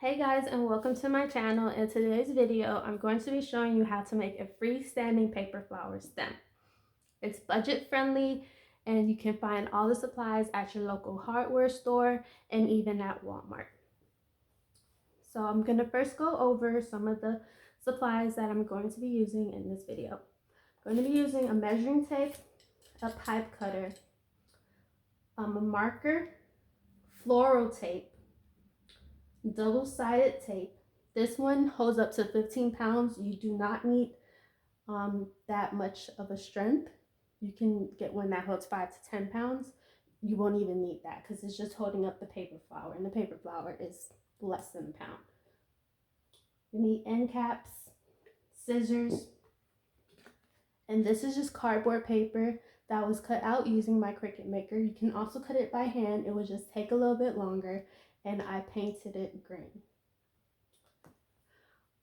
Hey guys, and welcome to my channel. In today's video, I'm going to be showing you how to make a freestanding paper flower stem. It's budget friendly and you can find all the supplies at your local hardware store and even at Walmart. So I'm going to first go over some of the supplies that I'm going to be using in this video. I'm going to be using a measuring tape, a pipe cutter, a marker, floral tape, double-sided tape. This one holds up to 15 pounds. You do not need that much of a strength. You can get one that holds 5 to 10 pounds. You won't even need that because it's just holding up the paper flower, and the paper flower is less than a pound. You need end caps, scissors, and this is just cardboard paper that was cut out using my Cricut maker. You can also cut it by hand. It would just take a little bit longer, and I painted it green.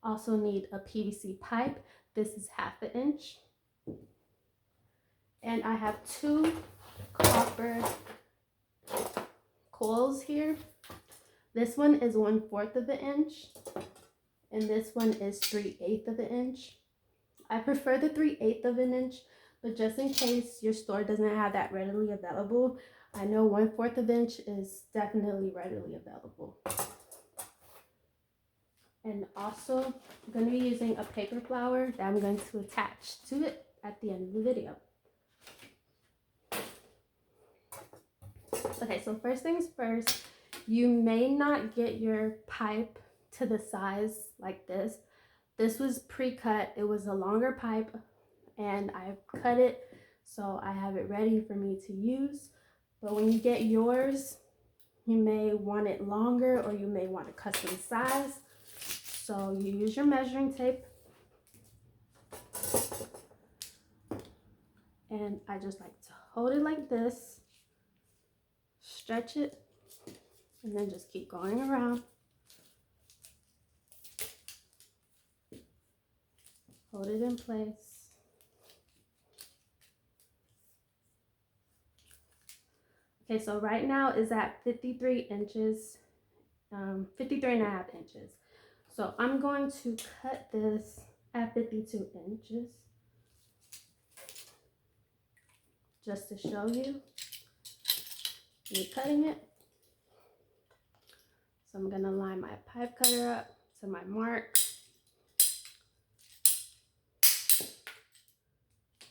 Also need a PVC pipe. This is 1/2 inch. And I have 2 copper coils here. This one is 1/4 of an inch, and this one is 3/8 of an inch. I prefer the 3/8 of an inch, but just in case your store doesn't have that readily available, I know 1/4 of an inch is definitely readily available. And also, I'm going to be using a paper flower that I'm going to attach to it at the end of the video. Okay, so first things first, you may not get your pipe to the size like this. This was pre-cut. It was a longer pipe, and I cut it so I have it ready for me to use. But when you get yours, you may want it longer or you may want a custom size. So you use your measuring tape, and I just like to hold it like this, stretch it, and then just keep going around. Hold it in place. Okay, so right now is at 53 inches, 53.5 inches. So I'm going to cut this at 52 inches just to show you me cutting it. So I'm gonna line my pipe cutter up to my mark.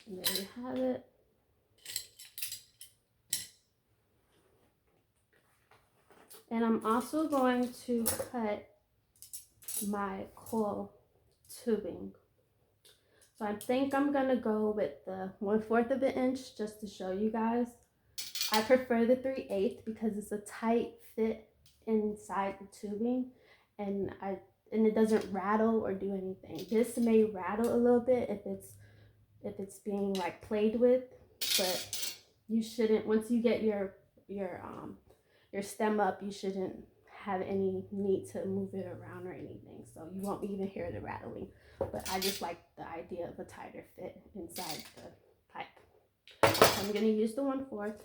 And there you have it. And I'm also going to cut my coil tubing. So I think I'm gonna go with the 1/4 of an inch just to show you guys. I prefer the 3/8 because it's a tight fit inside the tubing, and it doesn't rattle or do anything. This may rattle a little bit if it's being like played with, but you shouldn't. Once you get your stem up, you shouldn't have any need to move it around or anything, so you won't even hear the rattling. But I just like the idea of a tighter fit inside the pipe. So I'm going to use the 1/4.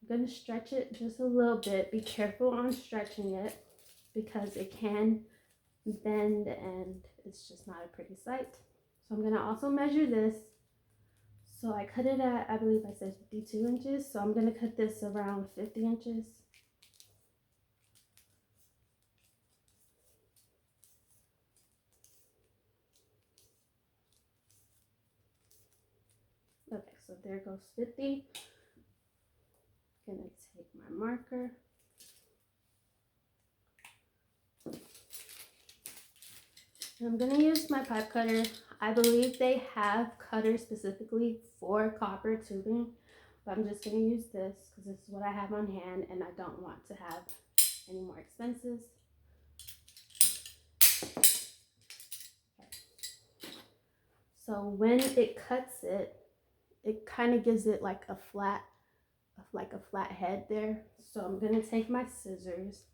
I'm going to stretch it just a little bit. Be careful on stretching it because it can bend and it's just not a pretty sight. So I'm going to also measure this. So I cut it at, I believe I said 52 inches. So I'm going to cut this around 50 inches. Okay, so there goes 50. I'm going to take my marker. I'm going to use my pipe cutter. I believe they have cutters specifically for copper tubing, but I'm just going to use this because this is what I have on hand and I don't want to have any more expenses. Okay. So when it cuts it, it kind of gives it like a flat head there. So I'm going to take my scissors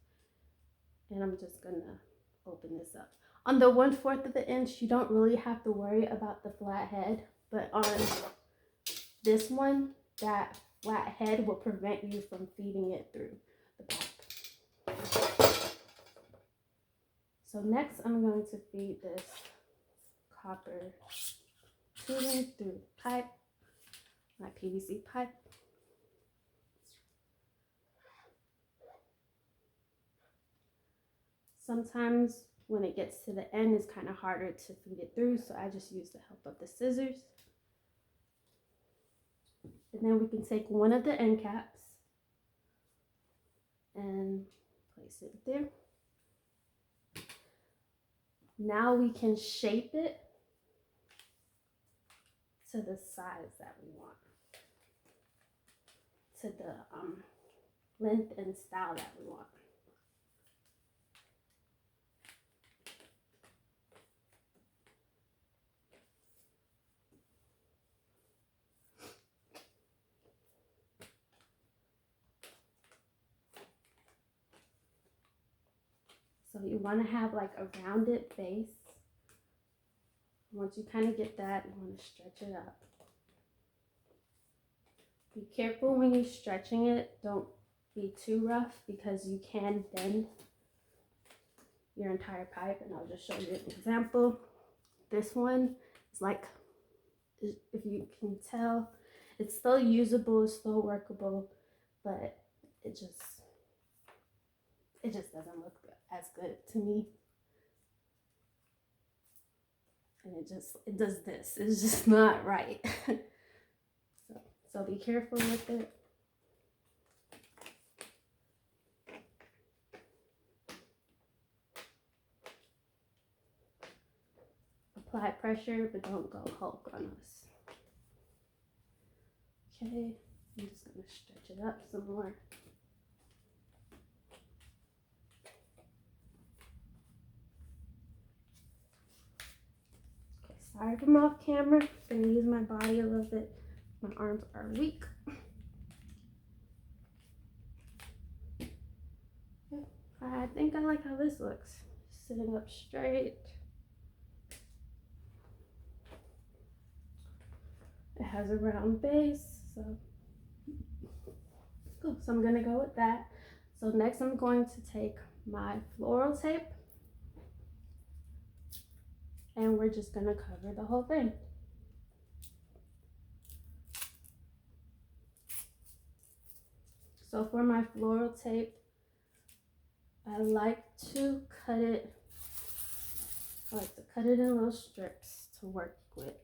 and I'm just going to open this up. On the 1/4 of an inch, you don't really have to worry about the flat head, but on this one, that flat head will prevent you from feeding it through the pipe. So next I'm going to feed this copper tubing through pipe, my PVC pipe. Sometimes when it gets to the end, it's kind of harder to feed it through, so I just use the help of the scissors. And then we can take one of the end caps and place it there. Now we can shape it to the size that we want, to the length and style that we want. So you want to have like a rounded base. Once you kind of get that, you want to stretch it up. Be careful when you're stretching it. Don't be too rough because you can bend your entire pipe. And I'll just show you an example. This one is like, if you can tell, it's still usable, it's still workable, but it just doesn't look as good to me. And it does this. It's just not right. So be careful with it. Apply pressure, but don't go Hulk on us. Okay, I'm just gonna stretch it up some more. Okay, sorry if I'm off camera. I'm gonna use my body a little bit. My arms are weak. Okay. I think I like how this looks. Sitting up straight. It has a round base, so cool. So I'm gonna go with that. So next I'm going to take my floral tape and we're just gonna cover the whole thing. So for my floral tape, I like to cut it in little strips to work with.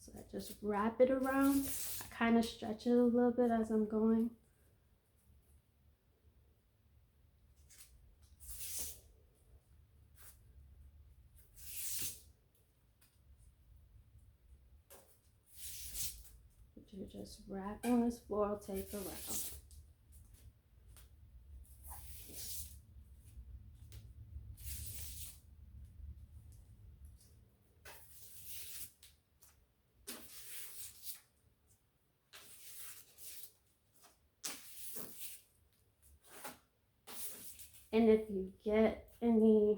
So I just wrap it around. I kind of stretch it a little bit as I'm going. You're just wrapping this floral tape around. And if you get any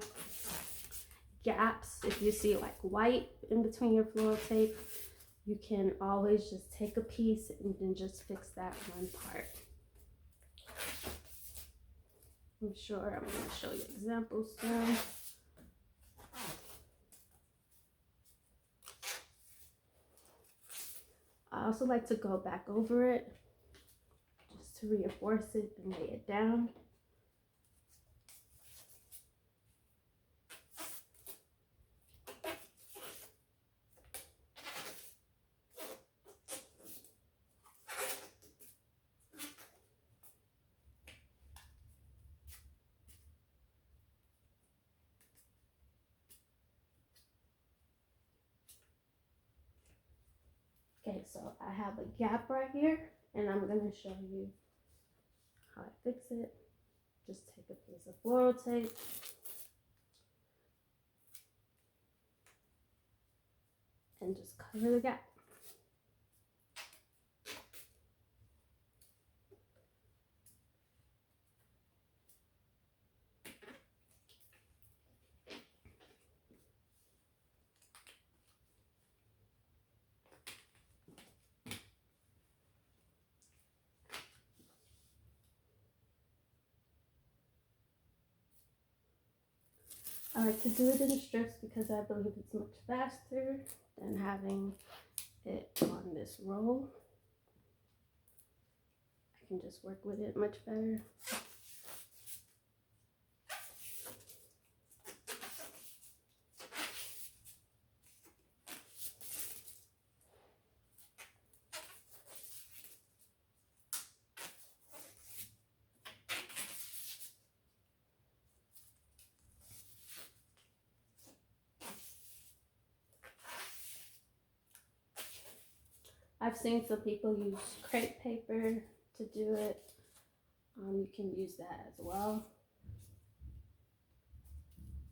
gaps, if you see like white in between your floral tape, you can always just take a piece and then just fix that one part. I'm sure I'm going to show you examples soon. I also like to go back over it just to reinforce it and lay it down. Okay, so I have a gap right here, and I'm going to show you how I fix it. Just take a piece of floral tape, and just cover the gap. I like to do it in strips because I believe it's much faster than having it on this roll. I can just work with it much better. I've seen some people use crepe paper to do it. You can use that as well.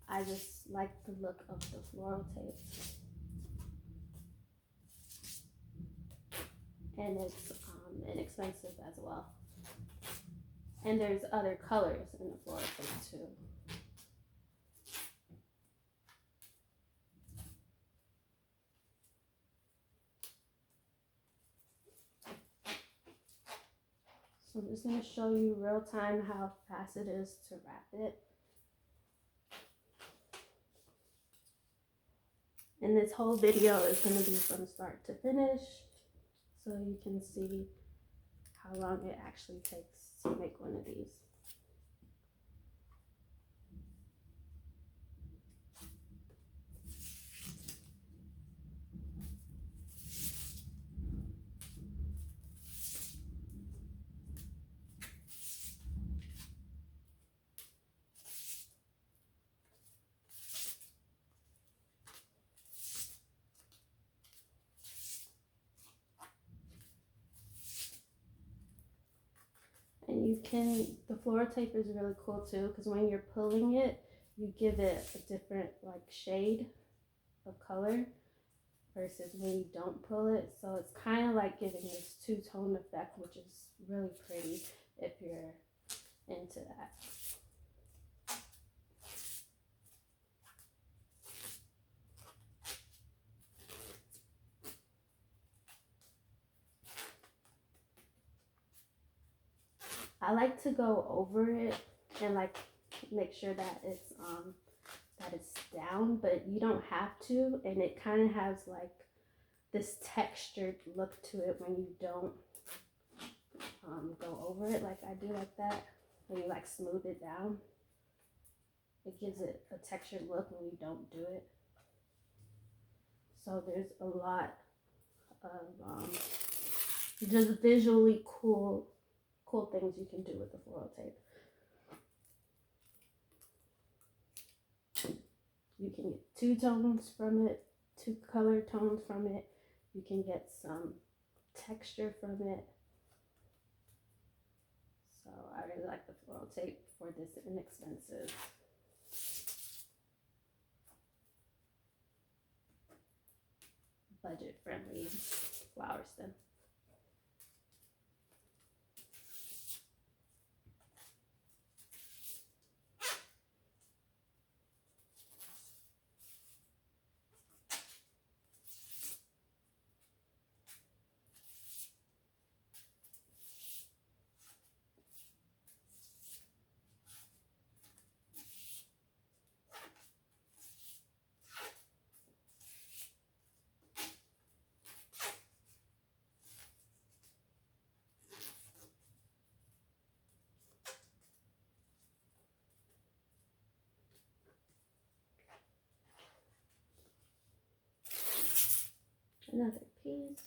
I just like the look of the floral tape. And it's inexpensive as well. And there's other colors in the floral tape too. So I'm just going to show you real time how fast it is to wrap it. And this whole video is going to be from start to finish, so you can see how long it actually takes to make one of these. And you can, the floral tape is really cool too, because when you're pulling it, you give it a different like shade of color versus when you don't pull it. So it's kind of like giving this two-tone effect, which is really pretty if you're into that. I like to go over it and like make sure that it's down, but you don't have to, and it kind of has like this textured look to it when you don't go over it like I do like that. When you like smooth it down, it gives it a textured look when you don't do it. So there's a lot of just visually cool things you can do with the floral tape. You can get two tones from it, two color tones from it. You can get some texture from it. So I really like the floral tape for this inexpensive budget friendly flower stem. Another piece.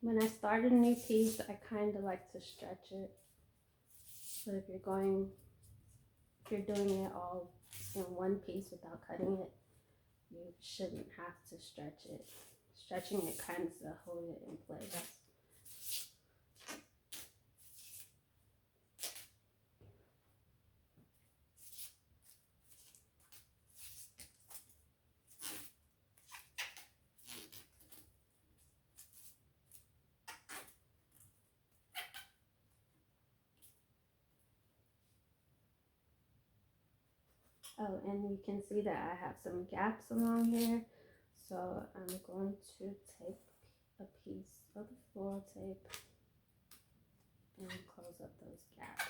When I start a new piece, I kind of like to stretch it. But if you're doing it all in one piece without cutting it, you shouldn't have to stretch it. Stretching it kind of hold it in place. Oh, and you can see that I have some gaps along here. So I'm going to take a piece of the floral tape and close up those gaps.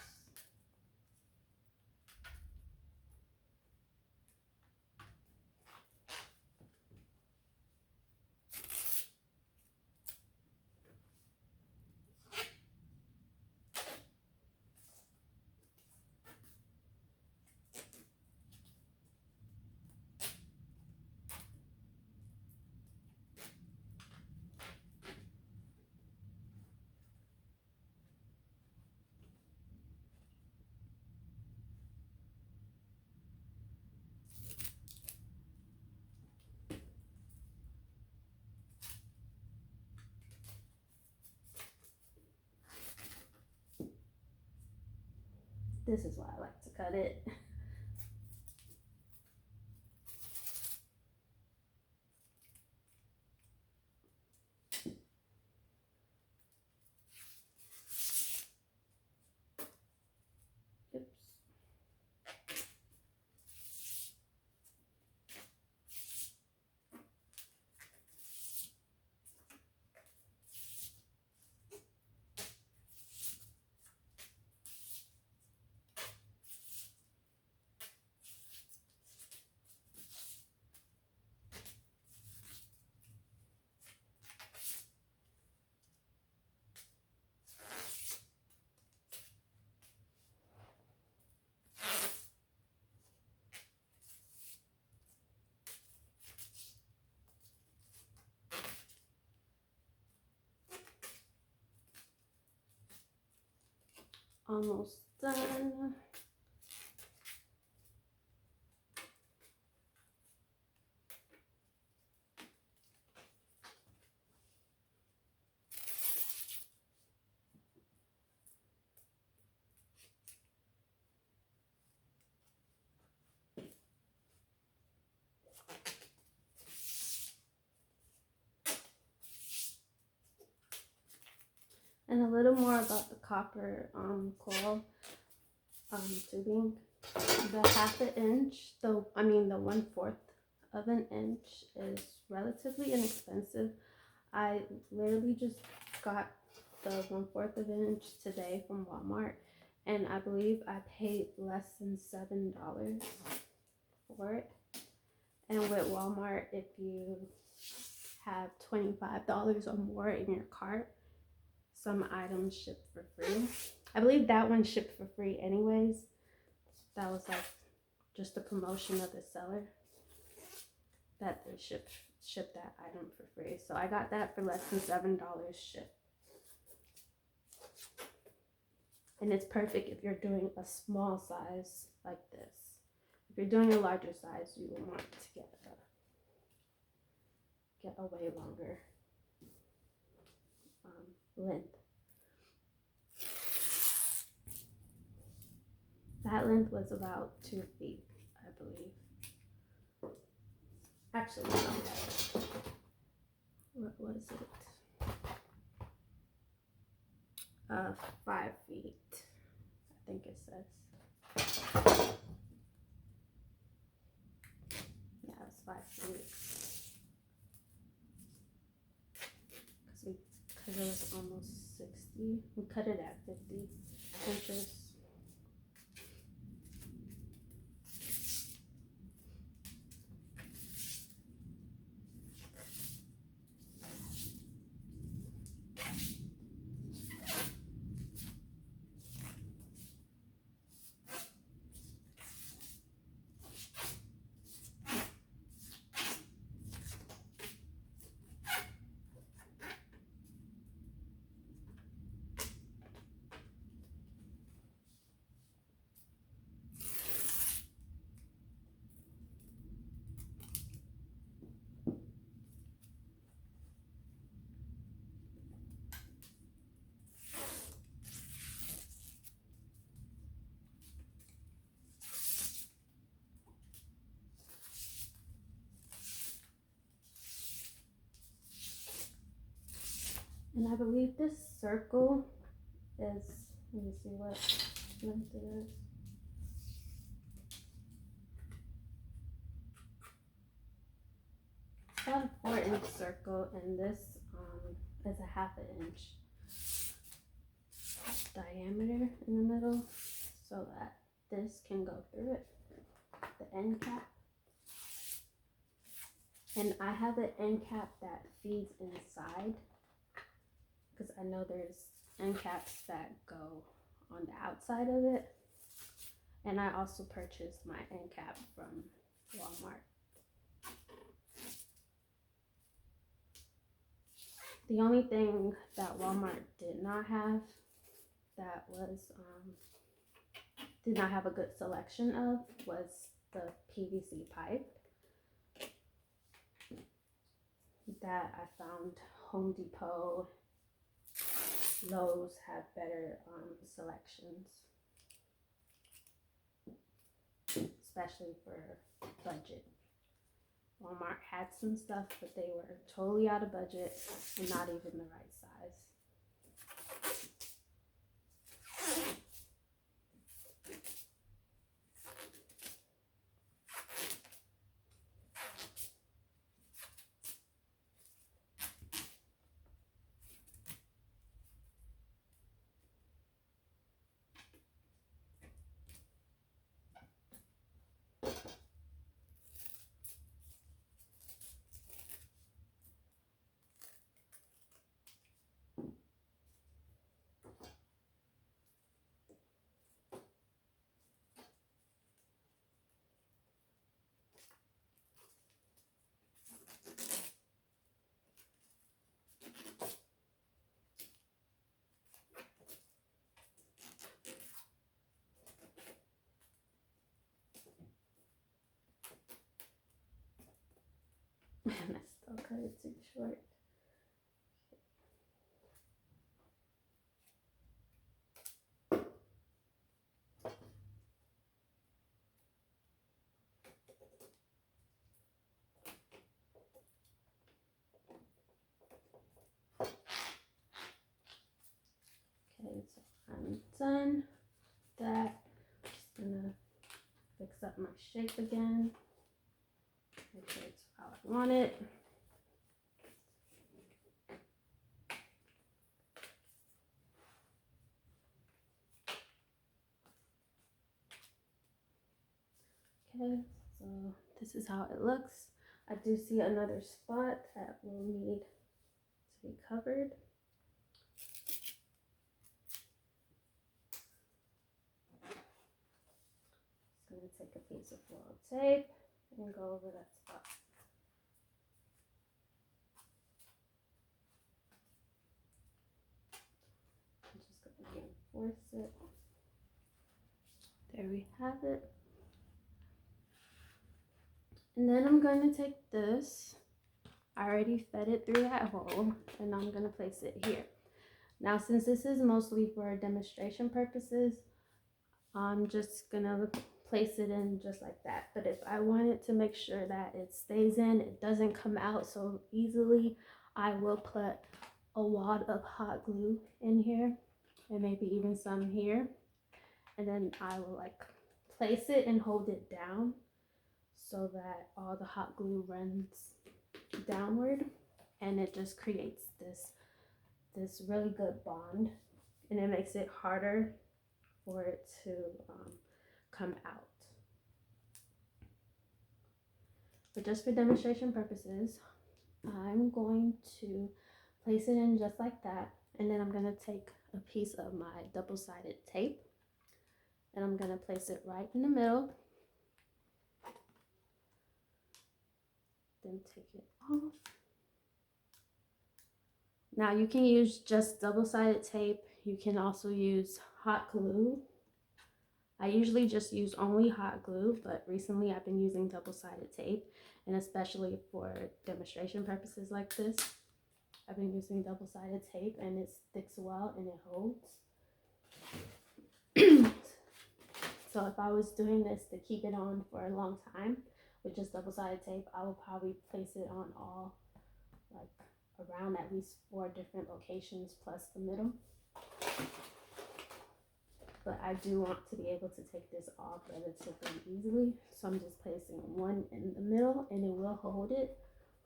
This is why I like to cut it. Oops. Almost done. And a little more about the copper coral tubing. The half an inch, the 1/4 of an inch is relatively inexpensive. I literally just got the 1/4 of an inch today from Walmart, and I believe I paid less than $7 for it. And with Walmart, if you have $25 or more in your cart, some items ship for free. I believe that one shipped for free anyways. That was like just a promotion of the seller that they ship that item for free. So I got that for less than $7 shipped. And it's perfect if you're doing a small size like this. If you're doing a larger size, you will want to get a way longer length. That length was about 2 feet, I believe. Actually, no. What was it? 5 feet, I think it says. Yeah, it's 5 feet. Because it was almost 60. We cut it at 50 inches. And I believe this circle is, let me see what length it is. got a 4-inch circle, and this is a 1/2 inch diameter in the middle, so that this can go through it, the end cap. And I have an end cap that feeds inside, because I know there's end caps that go on the outside of it. And I also purchased my end cap from Walmart. The only thing that Walmart did not have that was did not have a good selection of was the PVC pipe. That I found Home Depot, Lowe's had better selections, especially for budget. Walmart had some stuff, but they were totally out of budget and not even the right size. And I still cut it too short. Okay, so I'm done that. Just gonna fix up my shape again. Make sure it's how I want it. Okay, so this is how it looks. I do see another spot that will need to be covered. Just gonna take a piece of floral tape and go over that spot. I'm just gonna reinforce it. There we have it. And then I'm going to take this, I already fed it through that hole, and I'm going to place it here. Now, since this is mostly for demonstration purposes, I'm just going to place it in just like that. But if I wanted to make sure that it stays in, it doesn't come out so easily, I will put a wad of hot glue in here, and maybe even some here. And then I will like place it and hold it down, so that all the hot glue runs downward, and it just creates this really good bond, and it makes it harder for it to come out. But just for demonstration purposes, I'm going to place it in just like that, and then I'm going to take a piece of my double-sided tape, and I'm going to place it right in the middle. Then take it off. Now you can use just double-sided tape. You can also use hot glue. I usually just use only hot glue, but recently I've been using double-sided tape, and especially for demonstration purposes like this, I've been using double-sided tape, and it sticks well and it holds. So if I was doing this to keep it on for a long time with just double-sided tape, I will probably place it on all, like around at least 4 different locations plus the middle. But I do want to be able to take this off relatively easily, so I'm just placing one in the middle, and it will hold it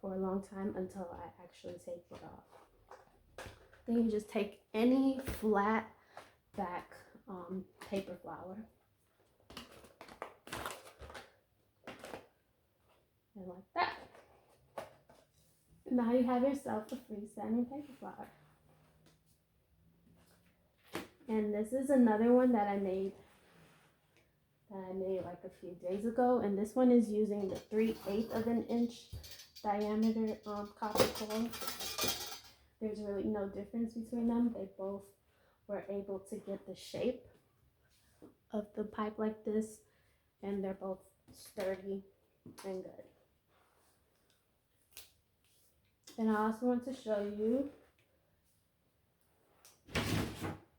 for a long time until I actually take it off. Then you just take any flat back paper flower and like that. Now you have yourself a freestanding paper flower. And this is another one that I made like a few days ago, and this one is using the 3/8 of an inch diameter copper coil. There's really no difference between them. They both were able to get the shape of the pipe like this, and they're both sturdy and good. And I also want to show you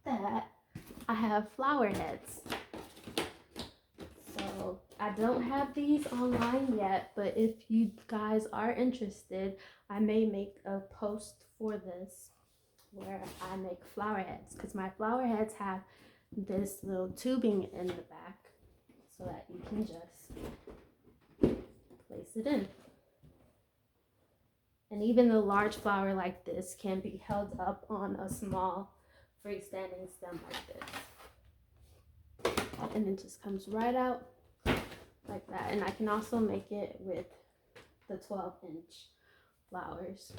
that I have flower heads. So I don't have these online yet, but if you guys are interested, I may make a post for this where I make flower heads, because my flower heads have this little tubing in the back so that you can just place it in. And even the large flower like this can be held up on a small freestanding stem like this. And it just comes right out like that. And I can also make it with the 12-inch flowers.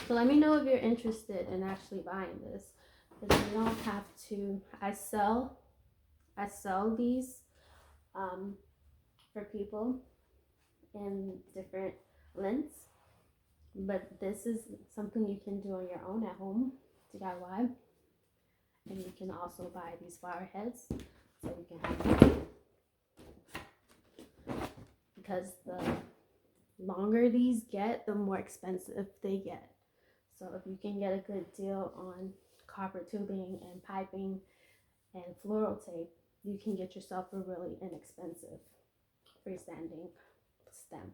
So let me know if you're interested in actually buying this, because you don't have to. I sell these for people in different lengths, but this is something you can do on your own at home, DIY. And you can also buy these flower heads so you can have them, because the longer these get, the more expensive they get. So if you can get a good deal on copper tubing and piping and floral tape, you can get yourself a really inexpensive freestanding stem.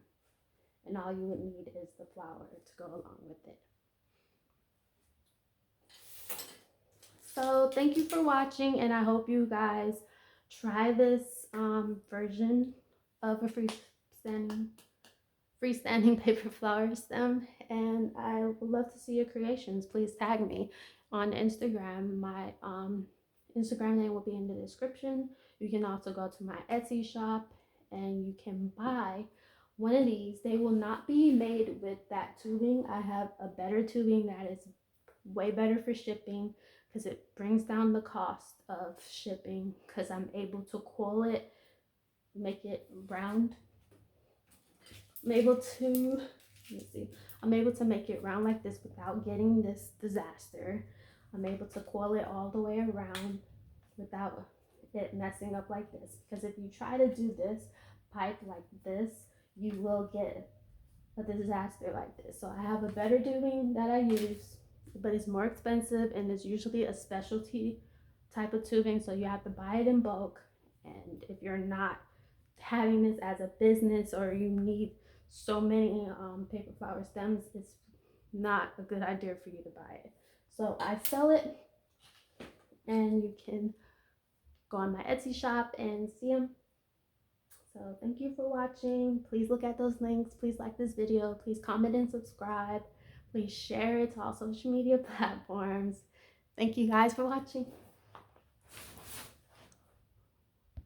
And all you would need is the flower to go along with it. So thank you for watching, and I hope you guys try this version of a freestanding paper flower stem, and I would love to see your creations. Please tag me on Instagram. My Instagram name will be in the description. You can also go to my Etsy shop and you can buy one of these. They will not be made with that tubing. I have a better tubing that is way better for shipping, because it brings down the cost of shipping, because I'm able to coil it, make it round. I'm able to make it round like this without getting this disaster. I'm able to coil it all the way around without it messing up like this, because if you try to do this pipe like this, you will get a disaster like this. So I have a better tubing that I use, but it's more expensive, and it's usually a specialty type of tubing, so you have to buy it in bulk. And if you're not having this as a business, or you need so many paper flower stems, it's not a good idea for you to buy it. So I sell it, and you can go on my Etsy shop and see them. So thank you for watching. Please look at those links. Please like this video. Please comment and subscribe. Please share it to all social media platforms. Thank you guys for watching.